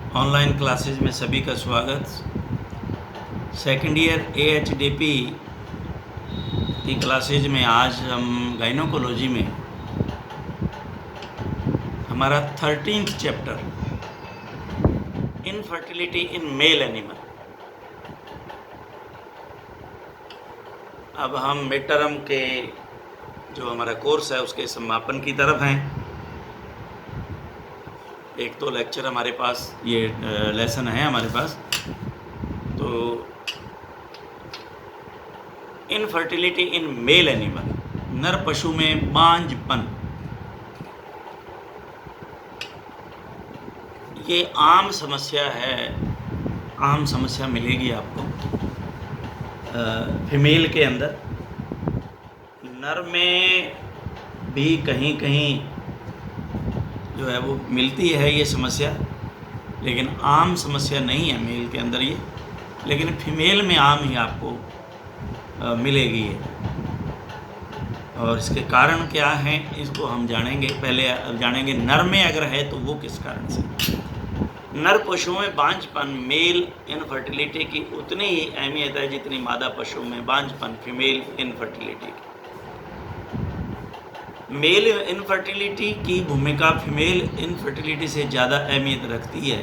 Online classes में सभी का स्वागत। सेकेंड ईयर AHDP की क्लासेज में आज हम गाइनोकोलॉजी में हमारा 13th chapter infertility in male animal. अब हम मिड टर्म के जो हमारा कोर्स है उसके समापन की तरफ हैं। एक तो लेक्चर हमारे पास, ये लेसन है हमारे पास। तो इनफर्टिलिटी इन मेल एनिमल, नर पशु में बांझपन, ये आम समस्या है। आम समस्या मिलेगी आपको फीमेल के अंदर। नर में भी कहीं कहीं जो है वो मिलती है ये समस्या, लेकिन आम समस्या नहीं है मेल के अंदर ये, लेकिन फीमेल में आम ही आपको मिलेगी ये। और इसके कारण क्या हैं इसको हम जानेंगे। पहले जानेंगे नर में अगर है तो वो किस कारण से। नर पशुओं में बांझपन, मेल इनफर्टिलिटी की उतनी ही अहमियत है जितनी मादा पशुओं में बांझपन, फीमेल इनफर्टिलिटी की। मेल इनफर्टिलिटी की भूमिका फीमेल इनफर्टिलिटी से ज़्यादा अहमियत रखती है,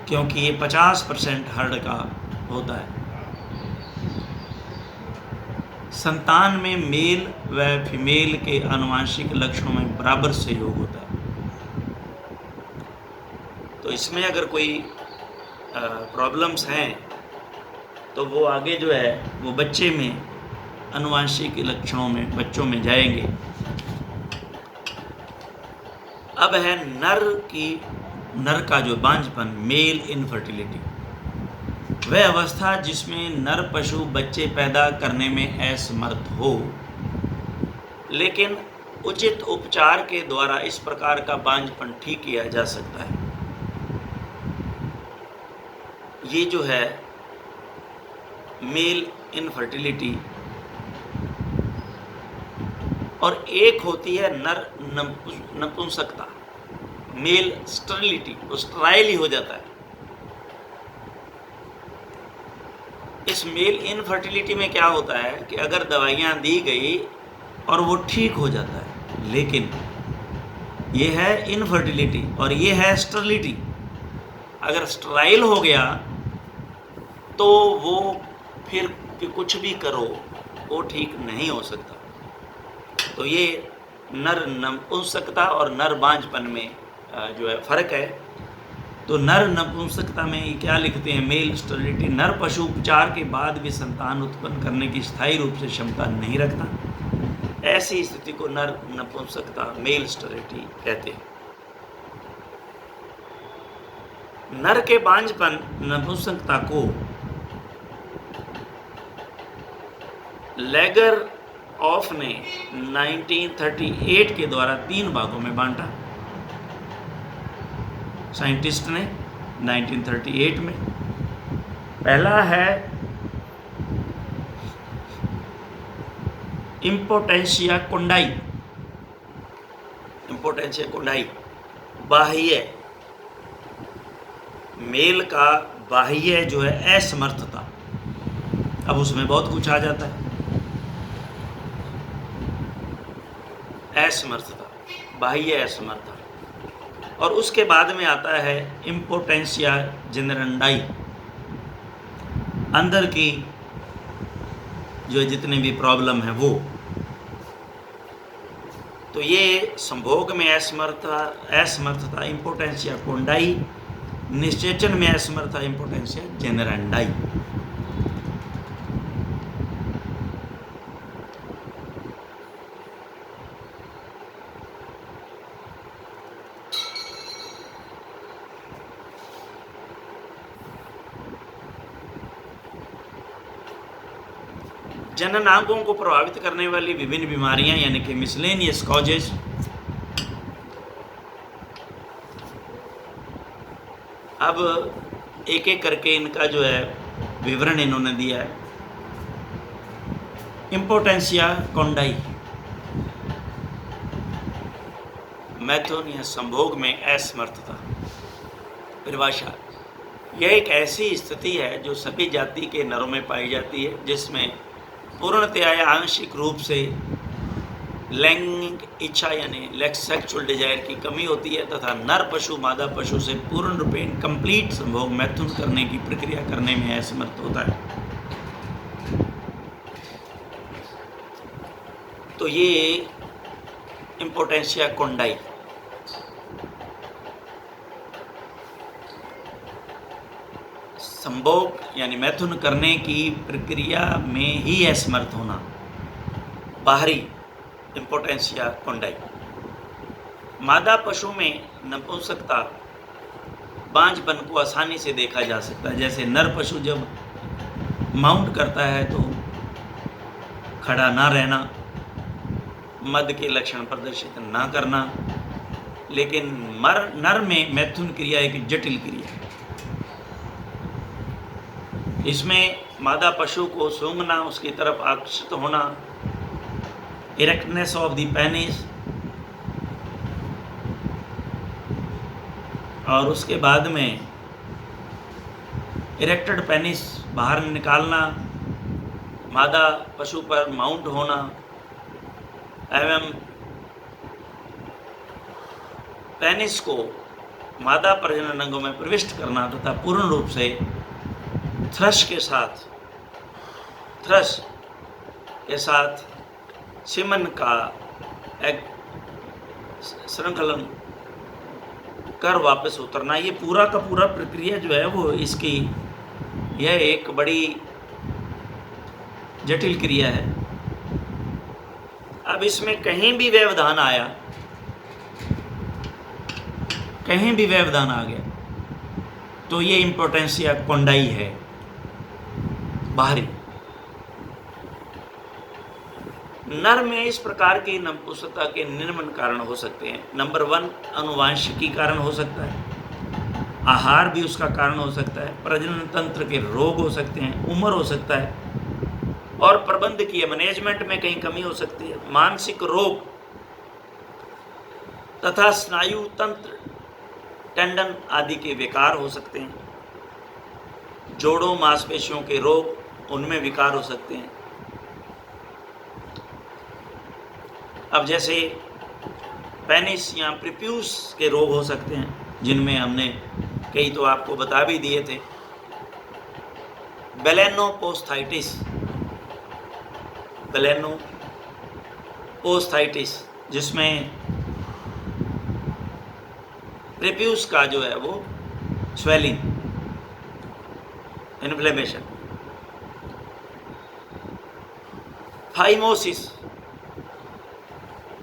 क्योंकि ये 50% हर्ड का होता है। संतान में मेल व फीमेल के आनुवंशिक लक्षणों में बराबर सहयोग होता है। तो इसमें अगर कोई प्रॉब्लम्स हैं तो वो आगे जो है वो बच्चे में आनुवंशिक लक्षणों में बच्चों में जाएंगे। अब है नर का जो बांझपन, मेल इनफर्टिलिटी, वह अवस्था जिसमें नर पशु बच्चे पैदा करने में असमर्थ हो, लेकिन उचित उपचार के द्वारा इस प्रकार का बांझपन ठीक किया जा सकता है। ये जो है मेल इनफर्टिलिटी। और एक होती है नर नपुंसकता, मेल स्टरिलिटी, वो स्टराइल ही हो जाता है। इस मेल इनफर्टिलिटी में क्या होता है कि अगर दवाइयाँ दी गई और वो ठीक हो जाता है, लेकिन ये है इनफर्टिलिटी और ये है स्टरिलिटी। अगर स्टराइल हो गया तो वो फिर कुछ भी करो वो ठीक नहीं हो सकता। तो ये नर नपुंसकता और नर बांझपन में जो है फ़र्क है। तो नर नपुंसकता में क्या लिखते हैं, मेल स्टरिलिटी, नर पशु उपचार के बाद भी संतान उत्पन्न करने की स्थायी रूप से क्षमता नहीं रखता। ऐसी स्थिति को नर नपुंसकता, मेल स्टरिलिटी कहते हैं। नर के बांझपन, नपुंसकता को लेगर ऑफ ने 1938 के द्वारा 3 भागों में बांटा। साइंटिस्ट ने 1938 में। पहला है इम्पोटेंशिया कोंडाई। इम्पोटेंशिया कोंडाई बाह्य, मेल का बाह्य जो है असमर्थता। अब उसमें बहुत कुछ आ जाता है। असमर्थता, बाह्य असमर्थता। और उसके बाद में आता है इम्पोटेंशिया जेनेरेंडाई, अंदर की जो जितने भी प्रॉब्लम है वो। तो ये संभोग में असमर्थता इम्पोटेंशिया कोंडाई, निषेचन में असमर्थता इम्पोटेंशिया जेनेरेंडाई। जननांगों को प्रभावित करने वाली विभिन्न बीमारियां यानी कि मिसलेनियस कॉजेज। अब एक एक करके इनका जो है विवरण इन्होंने दिया है। इम्पोटेंशिया कोंडाई, मैथुन या संभोग में असमर्थता। परिभाषा, यह एक ऐसी स्थिति है जो सभी जाति के नरों में पाई जाती है, जिसमें पूर्णतया या आंशिक रूप से लैंगिक इच्छा यानी सेक्सुअल डिजायर की कमी होती है तथा नर पशु मादा पशु से पूर्ण रूपेण कंप्लीट संभोग मैथुन करने की प्रक्रिया करने में असमर्थ होता है। तो ये इम्पोटेंशिया कोंडाई संभोग यानी मैथुन करने की प्रक्रिया में ही असमर्थ होना, बाहरी इम्पोटेंशिया कोंडाई। मादा पशु में नपुंसकता बांझपन को आसानी से देखा जा सकता है। जैसे नर पशु जब माउंट करता है तो खड़ा ना रहना, मद के लक्षण प्रदर्शित ना करना, लेकिन नर में मैथुन क्रिया एक जटिल क्रिया है। इसमें मादा पशु को सूंघना, उसकी तरफ आकर्षित होना, इरेक्टनेस ऑफ द पेनिस, और उसके बाद में इरेक्टेड पेनिस बाहर निकालना, मादा पशु पर माउंट होना एवं पेनिस को मादा प्रजनन अंगों में प्रविष्ट करना तथा पूर्ण रूप से थ्रश के साथ सीमन का एक श्रृंखलन कर वापस उतरना, ये पूरा का पूरा प्रक्रिया जो है वो इसकी यह एक बड़ी जटिल क्रिया है। अब इसमें कहीं भी व्यवधान आया, कहीं भी व्यवधान आ गया तो ये इम्पोटेंशिया कोंडाई है, बाहरी। नर में इस प्रकार की नपुंसकता के निम्न कारण हो सकते हैं। नंबर 1, आनुवंशिकी कारण हो सकता है, आहार भी उसका कारण हो सकता है, प्रजनन तंत्र के रोग हो सकते हैं, उम्र हो सकता है, और प्रबंधकीय मैनेजमेंट में कहीं कमी हो सकती है, मानसिक रोग तथा स्नायु तंत्र टेंडन आदि के विकार हो सकते हैं, जोड़ों मांसपेशियों के रोग उनमें विकार हो सकते हैं। अब जैसे पेनिस या प्रिप्यूस के रोग हो सकते हैं, जिनमें हमने कई तो आपको बता भी दिए थे। बेलेनोपोस्थाइटिस जिसमें प्रिप्यूस का जो है वो स्वेलिंग, इन्फ्लेमेशन। फाइमोसिस,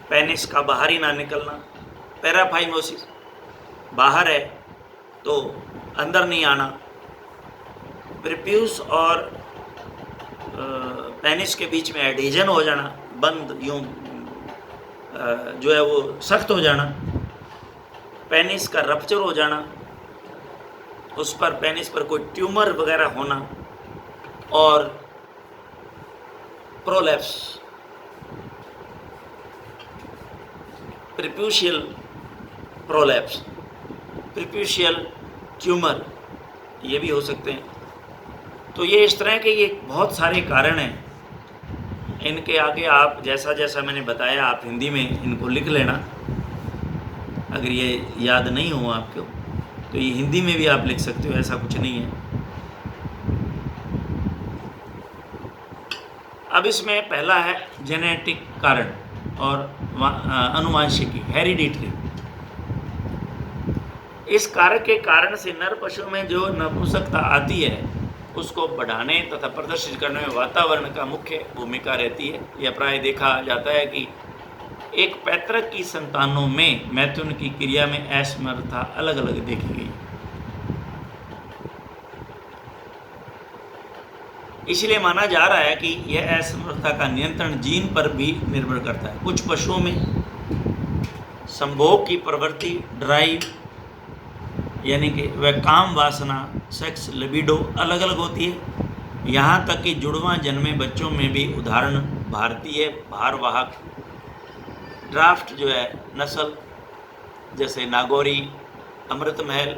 पेनिस का बाहर ही ना निकलना। पैराफाइमोसिस, बाहर है तो अंदर नहीं आना। प्रिप्यूस और पेनिस के बीच में एडिजन हो जाना, बंद यूं जो है वो सख्त हो जाना। पेनिस का रप्चर हो जाना, उस पर पेनिस पर कोई ट्यूमर वगैरह होना, और प्रोलैप्स, प्रिप्यूशियल प्रोलैप्स, प्रिप्यूशियल ट्यूमर, ये भी हो सकते हैं। तो ये इस तरह के ये बहुत सारे कारण हैं। इनके आगे आप जैसा जैसा मैंने बताया आप हिंदी में इनको लिख लेना। अगर ये याद नहीं हो आपको तो ये हिंदी में भी आप लिख सकते हो, ऐसा कुछ नहीं है। अब इसमें पहला है जेनेटिक कारण और आनुवंशिकी, हेरिडिटरी। इस कारक के कारण से नर पशु में जो नपुंसकता आती है उसको बढ़ाने तथा प्रदर्शित करने में वातावरण का मुख्य भूमिका रहती है। यह प्राय देखा जाता है कि एक पैतृक की संतानों में मैथुन की क्रिया में असमर्थता अलग अलग देखी गई। इसलिए माना जा रहा है कि यह असमर्थता का नियंत्रण जीन पर भी निर्भर करता है। कुछ पशुओं में संभोग की प्रवृत्ति, ड्राइव यानी कि वह काम वासना, सेक्स लिबिडो अलग अलग होती है। यहाँ तक कि जुड़वां जन्मे बच्चों में भी, उदाहरण भारतीय भारवाहक ड्राफ्ट जो है नस्ल, जैसे नागौरी, अमृत महल,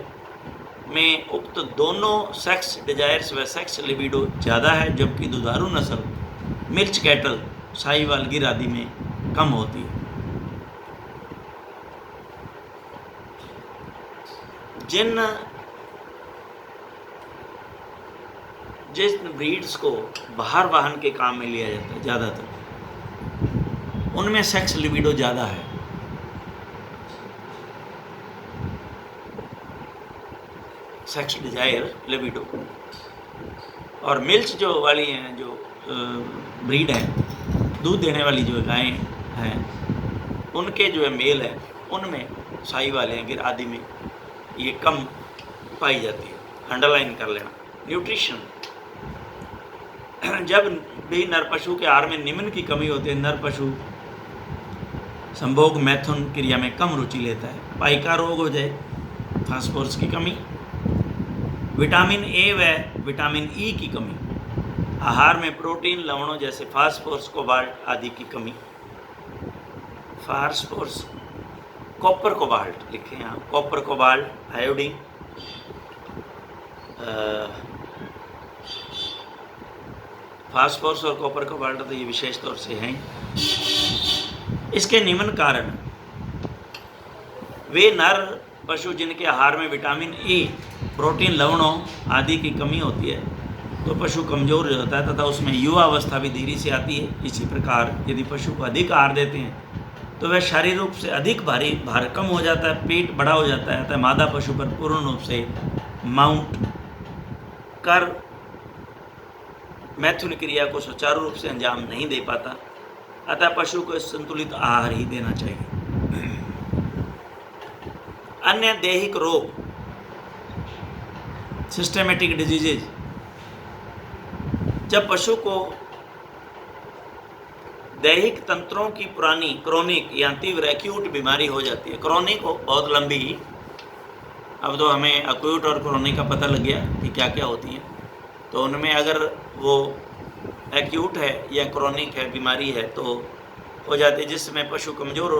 में उक्त दोनों सेक्स डिजायर्स व सेक्स लिबिडो ज़्यादा है, जबकि दुधारू नस्ल मिर्च कैटल, साहिवाल, गिर आदि में कम होती है। जिन ब्रीड्स को बाहर वाहन के काम में लिया जाता है ज़्यादातर, उनमें सेक्स लिबिडो ज़्यादा है। Sex Dzire, libido. और मिल्च जो वाली हैं, जो ब्रीड है, दूध देने वाली जो गायें हैं, उनके जो है मेल है, उनमें साहिवाल हैं, गिर आदि में ये कम पाई जाती है। अंडरलाइन कर लेना। न्यूट्रिशन, जब भी नर पशु के आहार में निम्न की कमी होती है, नर पशु संभोग मैथुन क्रिया में कम रुचि लेता है। पाइका रोग हो जाए, फास्फोरस की कमी, विटामिन ए व विटामिन ई की कमी, आहार में प्रोटीन, लवणों जैसे फास्फोरस, कोबाल्ट आदि की कमी। फास्फोरस, कॉपर कोबाल्ट लिखें यहाँ, कॉपर कोबाल्ट, आयोडीन, फास्फोरस और कॉपर कोबाल्ट तो ये विशेष तौर से हैं। इसके निम्न कारण, वे नर पशु जिनके आहार में विटामिन ए, प्रोटीन, लवणों आदि की कमी होती है, तो पशु कमज़ोर हो जाता है तथा उसमें युवा अवस्था भी देरी से आती है। इसी प्रकार यदि पशु को अधिक आहार देते हैं तो वह शारीरिक रूप से अधिक भार कम हो जाता है, पेट बड़ा हो जाता है, अतः मादा पशु पर पूर्ण रूप से माउंट कर मैथुन क्रिया को सुचारू रूप से अंजाम नहीं दे पाता, अतः पशु को संतुलित आहार ही देना चाहिए। अन्य दैहिक रोग, सिस्टेमेटिक डिजीजेज, जब पशु को दैहिक तंत्रों की पुरानी, क्रोनिक या तीव्र एक्यूट बीमारी हो जाती है। क्रोनिक हो बहुत लंबी, अब तो हमें अक्यूट और क्रोनिक का पता लग गया कि क्या क्या होती हैं, तो उनमें अगर वो एक्यूट है या क्रोनिक है, बीमारी है, तो हो जाती है जिसमें पशु कमज़ोर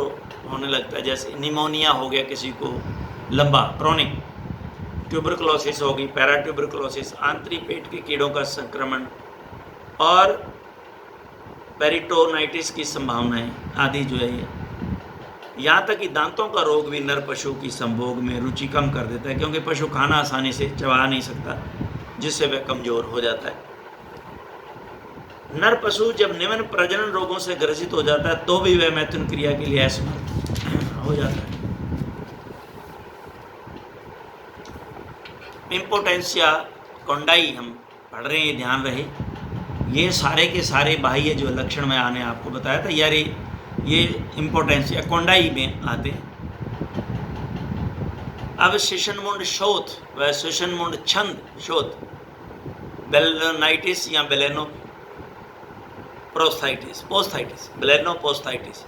होने लगता है। जैसे निमोनिया हो गया किसी को लंबा, क्रोनिक, ट्यूबरकुलोसिस होगी, पैराट्यूबरकुलोसिस, आंतरिक पेट के कीड़ों का संक्रमण और पेरिटोनाइटिस की संभावनाएं आदि जो है ये। यहाँ तक कि दांतों का रोग भी नर पशु की संभोग में रुचि कम कर देता है, क्योंकि पशु खाना आसानी से चबा नहीं सकता, जिससे वह कमज़ोर हो जाता है। नर पशु जब निम्न प्रजनन रोगों से ग्रसित हो जाता है तो भी वह मैथुन क्रिया के लिए असमर्थ हो जाता है। इम्पोटेंसिया कोंडाई हम पढ़ रहे हैं, ध्यान रहे, ये सारे के सारे बाह्य जो लक्षण मैं आने आपको बताया था यार, ये इम्पोटेंसिया कोंडाई में आते हैं। अब शिशनमुंड शोथ व शिशनमुंड छंद शोथ, बेलेनोनाइटिस या बेलेनोपोस्थाइटिस,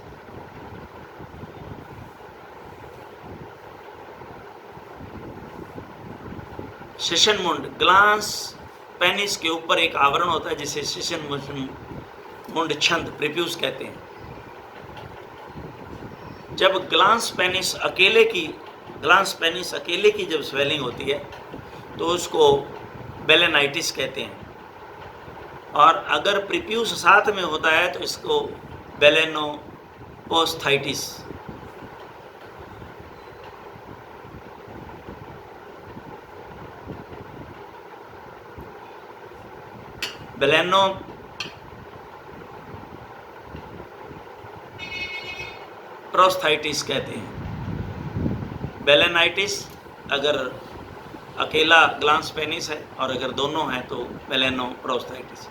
शिशनमुंड, ग्लांस पेनिस के ऊपर एक आवरण होता है जिसे शिशनमुंड छंद, प्रीप्यूस कहते हैं। जब ग्लांस पेनिस अकेले की जब स्वेलिंग होती है तो उसको बेलेनाइटिस कहते हैं, और अगर प्रीप्यूस साथ में होता है तो इसको बेलेनोपोस्थाइटिस। बेलेनोप्रोस्थाइटिस कहते हैं। बेलेनाइटिस अगर अकेला ग्लांस पेनिस है और अगर दोनों हैं तो बेलेनोप्रोस्थाइटिस।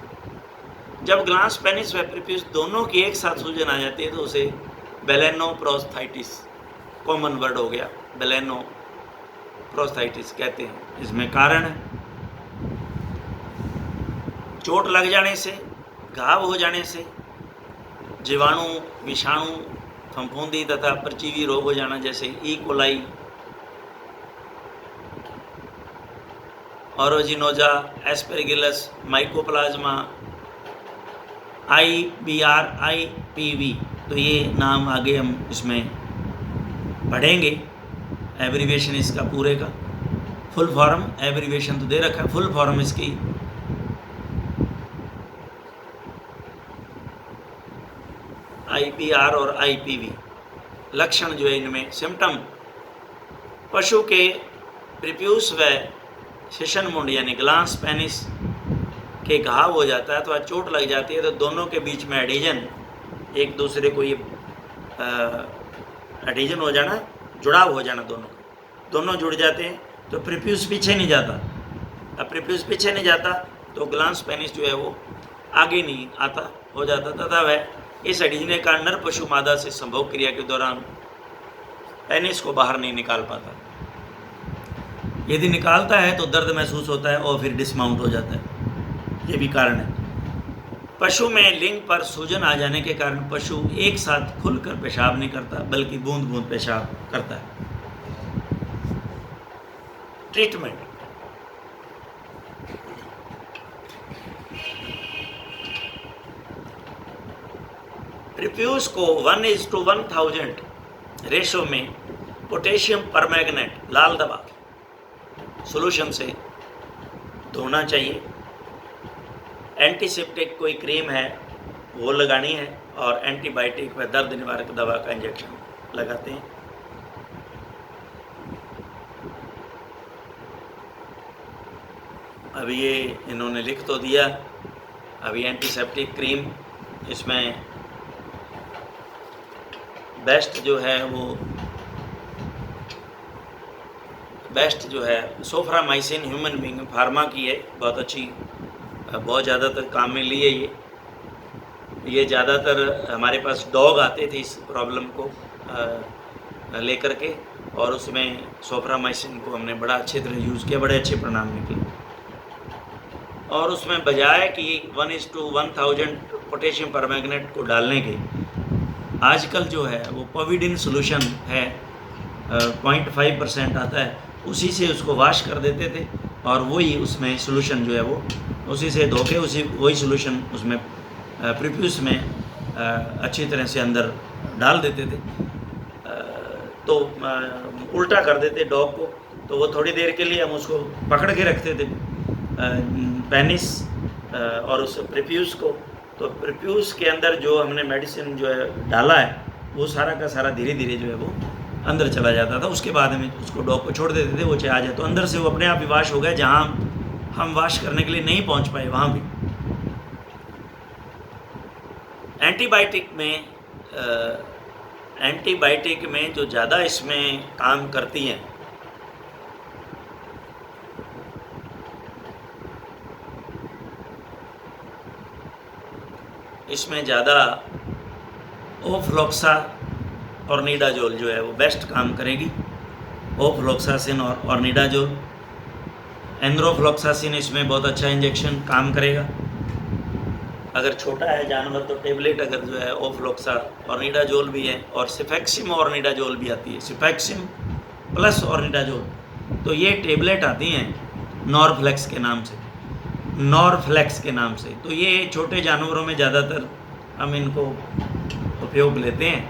जब ग्लांस पेनिस व प्रीप्यूस दोनों की एक साथ सूजन आ जाती है तो उसे बेलेनोप्रोस्थाइटिस, कॉमन वर्ड हो गया, बेलेनोप्रोस्थाइटिस कहते हैं। इसमें कारण है चोट लग जाने से, घाव हो जाने से, जीवाणु, विषाणु, फफूंदी तथा परजीवी रोग हो जाना, जैसे E coli, aeruginosa, aspergillus, mycoplasma, IBR, IPV, तो ये नाम आगे हम इसमें पढ़ेंगे, एब्रीविएशन इसका पूरे का। फुल फॉर्म एब्रीवेशन तो दे रखा है, फुल फॉर्म इसकी IPR और IPV। लक्षण जो है इनमें, सिम्टम, पशु के प्रिप्यूस व शिशन मुंड यानी ग्लांस पेनिस के घाव हो जाता है, तो चोट लग जाती है, तो दोनों के बीच में एडिजन, एक दूसरे को ये एडिजन हो जाना, जुड़ाव हो जाना, दोनों जुड़ जाते हैं, तो प्रिप्यूस पीछे नहीं जाता। अब प्रिप्यूस पीछे नहीं जाता तो ग्लांस पेनिस जो है वो आगे नहीं आता हो जाता, तथा वह इस एडिजन का नर पशु मादा से संभोग क्रिया के दौरान पेनिस को बाहर नहीं निकाल पाता। यदि निकालता है तो दर्द महसूस होता है और फिर डिसमाउंट हो जाता है, ये भी कारण है। पशु में लिंग पर सूजन आ जाने के कारण पशु एक साथ खुलकर पेशाब नहीं करता, बल्कि बूंद बूंद पेशाब करता है। ट्रीटमेंट, प्रिप्यूस को 1:1000 रेशो में पोटेशियम परमैंगनेट लाल दवा सॉल्यूशन से धोना चाहिए। एंटीसेप्टिक कोई क्रीम है वो लगानी है, और एंटीबायोटिक व दर्द निवारक दवा का इंजेक्शन लगाते हैं। अभी ये इन्होंने लिख तो दिया, अभी एंटीसेप्टिक क्रीम, इसमें बेस्ट जो है वो बेस्ट जो है सोफ्रामाइसिन ह्यूमन बींग फार्मा की है, बहुत अच्छी, बहुत ज़्यादातर काम में ली है ये ज़्यादातर हमारे पास डॉग आते थे इस प्रॉब्लम को लेकर के, और उसमें सोफ्रामाइसिन को हमने बड़ा अच्छे तरह यूज़ किया, बड़े अच्छे परिणाम निकले। और उसमें बजाय कि 1:1000 पोटेशियम परमैंगनेट को डालने के, आजकल जो है वो पॉविडिन सोल्यूशन है, 0.5% आता है, उसी से उसको वॉश कर देते थे, और वही उसमें सोल्यूशन जो है वो उसी से धो के वही सोल्यूशन उसमें प्रिप्यूस में अच्छी तरह से अंदर डाल देते थे। तो उल्टा कर देते डॉग को, तो वो थोड़ी देर के लिए हम उसको पकड़ के रखते थे पेनिस और उस प्रिप्यूस को, तो प्रिप्यूस के अंदर जो हमने मेडिसिन जो है डाला है वो सारा का सारा धीरे धीरे जो है वो अंदर चला जाता था। उसके बाद में उसको डॉग को छोड़ देते थे, वो चाहे आ जाए, तो अंदर से वो अपने आप ही वाश हो गया, जहाँ हम वाश करने के लिए नहीं पहुँच पाए वहाँ भी। एंटीबायोटिक में जो ज़्यादा इसमें काम करती हैं, इसमें ज़्यादा ओफ्लॉक्सा और निडाजोल जो है वो बेस्ट काम करेगी, ओफ्लॉक्सासिन और ऑर्निडाजोल। एंड्रोफ्लॉक्सासिन इसमें बहुत अच्छा इंजेक्शन काम करेगा। अगर छोटा है जानवर तो टेबलेट अगर जो है ओफ्लॉक्सा ऑर्निडाजोल भी है, और सिफेक्सिम ऑर्निडाजोल भी आती है, सिफेक्सिम प्लस ऑर्निडाजोल, तो ये टेबलेट आती हैं नॉरफ्लेक्स के नाम से, नॉरफ्लेक्स के नाम से। तो ये छोटे जानवरों में ज़्यादातर हम इनको उपयोग लेते हैं,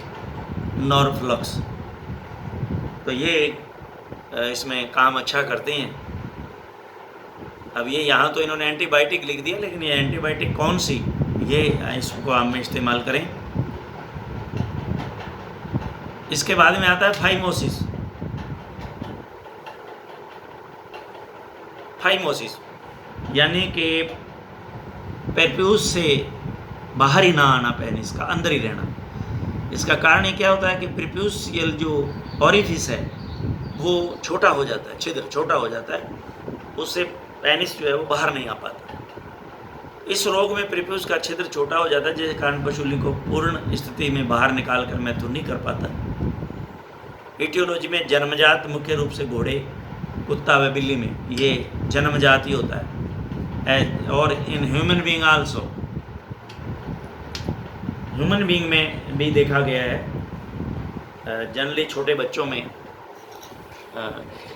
नॉरफ्लॉक्स, तो ये इसमें काम अच्छा करते हैं। अब ये यहाँ तो इन्होंने एंटीबायोटिक लिख दिया, लेकिन ये एंटीबायोटिक कौन सी, ये इसको आम में इस्तेमाल करें। इसके बाद में आता है फाइमोसिस। फाइमोसिस यानी कि पेप्यूस से बाहर ही ना आना, पेनिस का अंदर ही रहना। इसका कारण ये क्या होता है कि प्रिप्यूसियल जो ऑरिफिस है वो छोटा हो जाता है, छिद्र छोटा हो जाता है, उससे पेनिस जो है वो बाहर नहीं आ पाता। इस रोग में प्रिप्यूस का छिद्र छोटा हो जाता है, जिसके कारण पशुली को पूर्ण स्थिति में बाहर निकाल कर मैथुन नहीं कर पाता। इटियोलॉजी में जन्मजात, मुख्य रूप से घोड़े, कुत्ता व बिल्ली में ये जन्मजात ही होता है, और in human being also, human being में भी देखा गया है। जनरली छोटे बच्चों में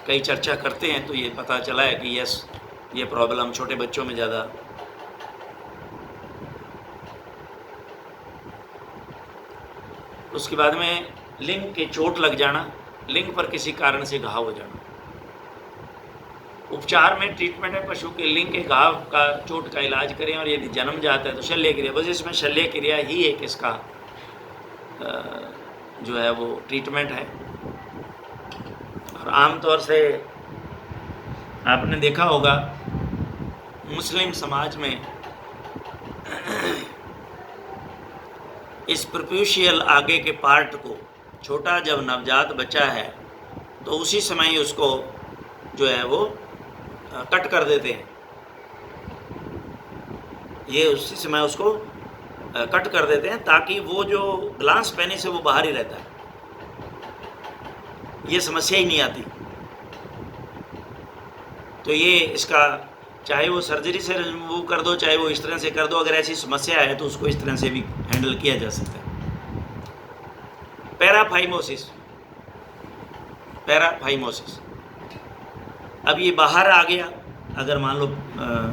कई चर्चा करते हैं तो ये पता चला है कि यस, ये प्रॉब्लम छोटे बच्चों में ज़्यादा। उसके बाद में लिंग के चोट लग जाना, लिंग पर किसी कारण से घाव हो जाना। उपचार में ट्रीटमेंट है पशु के लिंग के घाव का चोट का इलाज करें, और यदि जन्म जाता है तो शल्य क्रिया, बस इसमें शल्य क्रिया ही एक इसका जो है वो ट्रीटमेंट है। और आमतौर से आपने देखा होगा मुस्लिम समाज में इस प्रोप्यूशियल आगे के पार्ट को, छोटा जब नवजात बच्चा है तो उसी समय ही उसको जो है वो कट कर देते हैं, ये उसी समय उसको कट कर देते हैं ताकि वो जो ग्लांस पेनिस है वो बाहर ही रहता है, ये समस्या ही नहीं आती। तो ये इसका चाहे वो सर्जरी से रिमूव कर दो, चाहे वो इस तरह से कर दो, अगर ऐसी समस्या है तो उसको इस तरह से भी हैंडल किया जा सकता है। पैराफाइमोसिस, पैराफाइमोसिस, अब ये बाहर आ गया, अगर मान लो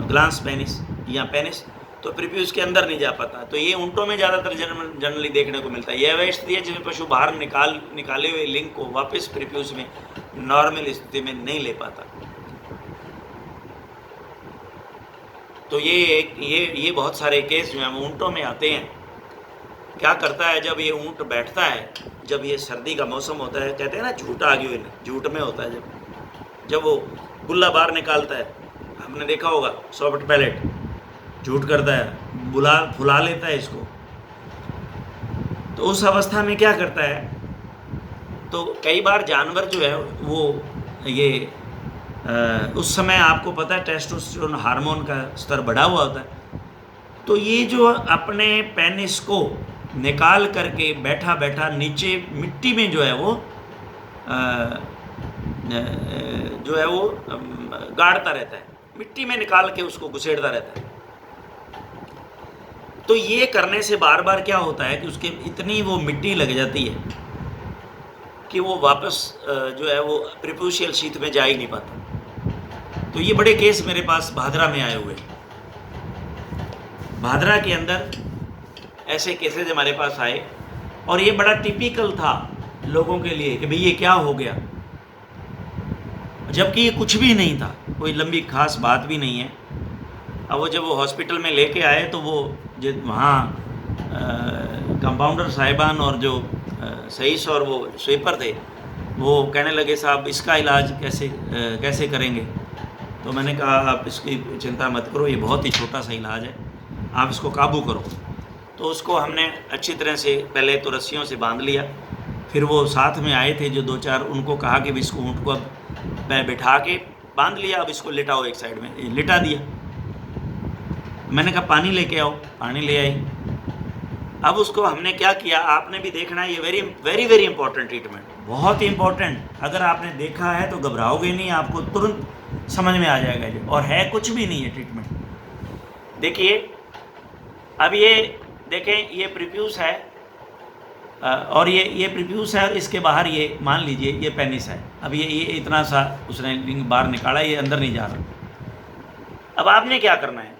ग्लांस पेनिस या पेनिस, तो प्रीप्यूस के अंदर नहीं जा पाता। तो ये ऊँटों में ज़्यादातर जनरली देखने को मिलता है। यह वह स्थिति है जिसमें पशु बाहर निकाले हुए लिंग को वापस प्रीप्यूस में नॉर्मल स्थिति में नहीं ले पाता। तो ये बहुत सारे केस जो हैं ऊँटों में आते हैं। क्या करता है, जब ये ऊँट बैठता है, जब ये सर्दी का मौसम होता है, कहते हैं ना झूठ आगे हुए, झूठ में होता है, जब वो गुल्ला बाहर निकालता है, आपने देखा होगा सॉफ्ट पैलेट, झूठ करता है, फुला लेता है इसको। तो उस अवस्था में क्या करता है, तो कई बार जानवर जो है वो ये उस समय आपको पता है टेस्टोस्टेरोन हार्मोन का स्तर बढ़ा हुआ होता है, तो ये जो अपने पेनिस को निकाल करके बैठा बैठा नीचे मिट्टी में जो है वो गाड़ता रहता है, मिट्टी में निकाल के उसको घुसेड़ता रहता है। तो ये करने से बार बार क्या होता है कि उसके इतनी वो मिट्टी लग जाती है कि वो वापस जो है वो प्रीप्यूशियल शीथ में जा ही नहीं पाता। तो ये बड़े केस मेरे पास भादरा में आए हुए, भादरा के अंदर ऐसे केसेज हमारे पास आए, और ये बड़ा टिपिकल था लोगों के लिए कि भाई ये क्या हो गया, जबकि ये कुछ भी नहीं था, कोई लंबी खास बात भी नहीं है। अब वो जब वो हॉस्पिटल में लेके आए तो वो जो वहाँ कंपाउंडर साहिबान और जो सहीस और वो स्वीपर थे, वो कहने लगे साहब इसका इलाज कैसे करेंगे। तो मैंने कहा आप इसकी चिंता मत करो, ये बहुत ही छोटा सा इलाज है, आप इसको काबू करो। तो उसको हमने अच्छी तरह से पहले तो रस्सियों से बांध लिया, फिर वो साथ में आए थे जो 2-4, उनको कहा कि इसको ऊँट को अब मैं बिठा के बांध लिया, अब इसको लिटाओ एक साइड में, लिटा दिया। मैंने कहा पानी लेके आओ, पानी ले आई। अब उसको हमने क्या किया, आपने भी देखना है, ये very very very important treatment, बहुत ही इंपॉर्टेंट। अगर आपने देखा है तो घबराओगे नहीं, आपको तुरंत समझ में आ जाएगा ये, और है कुछ भी नहीं है ट्रीटमेंट। देखिए अब ये देखें, ये प्रीप्यूस है, और ये प्रीप्यूस है, और इसके बाहर ये मान लीजिए ये पेनिस है। अब ये इतना सा उसने लिंग बाहर निकाला, ये अंदर नहीं जा रहा। अब आपने क्या करना है,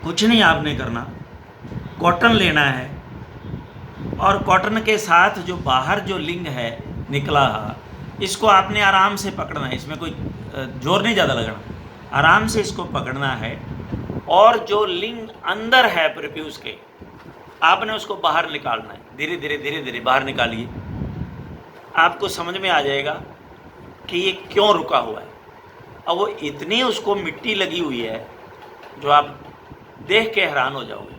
कुछ नहीं आपने करना, कॉटन लेना है, और कॉटन के साथ जो बाहर जो लिंग है निकला, इसको आपने आराम से पकड़ना है, इसमें कोई जोर नहीं ज़्यादा लगना, आराम से इसको पकड़ना है, और जो लिंग अंदर है प्रीप्यूस के, आपने उसको बाहर निकालना है, धीरे धीरे धीरे धीरे बाहर निकालिए। आपको समझ में आ जाएगा कि ये क्यों रुका हुआ है। अब वो इतनी उसको मिट्टी लगी हुई है जो आप देख के हैरान हो जाओगे।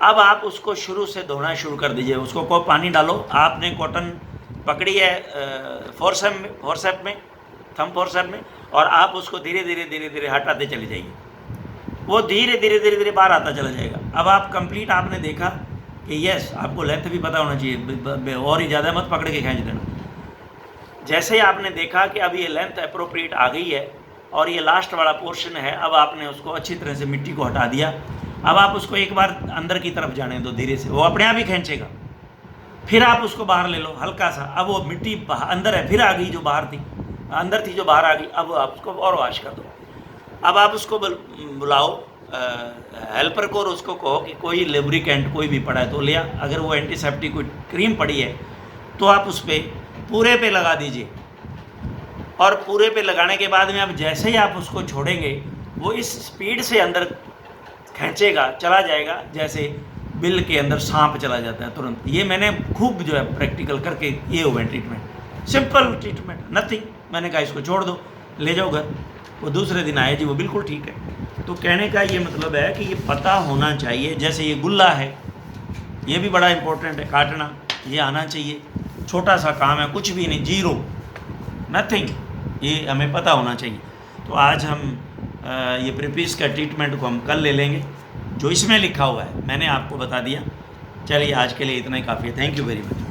अब आप उसको शुरू से धोना शुरू कर दीजिए, उसको को पानी डालो, आपने कॉटन पकड़ी है फोरसेप में, थंब फोरसेप में, और आप उसको धीरे धीरे धीरे धीरे हटाते चले जाइए, वो धीरे धीरे धीरे धीरे बाहर आता चला जाएगा। अब आप कंप्लीट आपने देखा कि यस, आपको लेंथ भी पता होना चाहिए, और ही ज़्यादा मत पकड़ के खींच देना। जैसे ही आपने देखा कि अब ये लेंथ अप्रोप्रिएट आ गई है और ये लास्ट वाला पोर्शन है, अब आपने उसको अच्छी तरह से मिट्टी को हटा दिया। अब आप उसको एक बार अंदर की तरफ जाने दो धीरे से, वो अपने आप ही खींचेगा। फिर आप उसको बाहर ले लो हल्का सा, अब वो मिट्टी अंदर है, फिर आ गई जो बाहर थी, अंदर थी जो बाहर आ गई, अब आप उसको और वॉश कर दो। अब आप उसको बुलाओ हेल्पर को, और उसको कहो कि कोई लुब्रिकेंट कोई भी पड़ा है तो लिया, अगर वो एंटीसेप्टिक कोई क्रीम पड़ी है तो आप उस पर पूरे पे लगा दीजिए, और पूरे पे लगाने के बाद में अब जैसे ही आप उसको छोड़ेंगे वो इस स्पीड से अंदर खींचेगा, चला जाएगा जैसे बिल के अंदर सांप चला जाता है तुरंत। ये मैंने खूब जो है प्रैक्टिकल करके किए हुए ट्रीटमेंट, सिंपल ट्रीटमेंट, नथिंग। मैंने कहा इसको छोड़ दो, ले जाओ घर। वो दूसरे दिन आए जी, वो बिल्कुल ठीक है। तो कहने का ये मतलब है कि ये पता होना चाहिए। जैसे ये गुल्ला है, ये भी बड़ा इंपॉर्टेंट है, काटना ये आना चाहिए। छोटा सा काम है, कुछ भी नहीं, जीरो, नथिंग, ये हमें पता होना चाहिए। तो आज हम ये प्रेपिस का ट्रीटमेंट को हम कल ले लेंगे। जो इसमें लिखा हुआ है मैंने आपको बता दिया। चलिए आज के लिए इतना ही काफ़ी है। Thank you very much.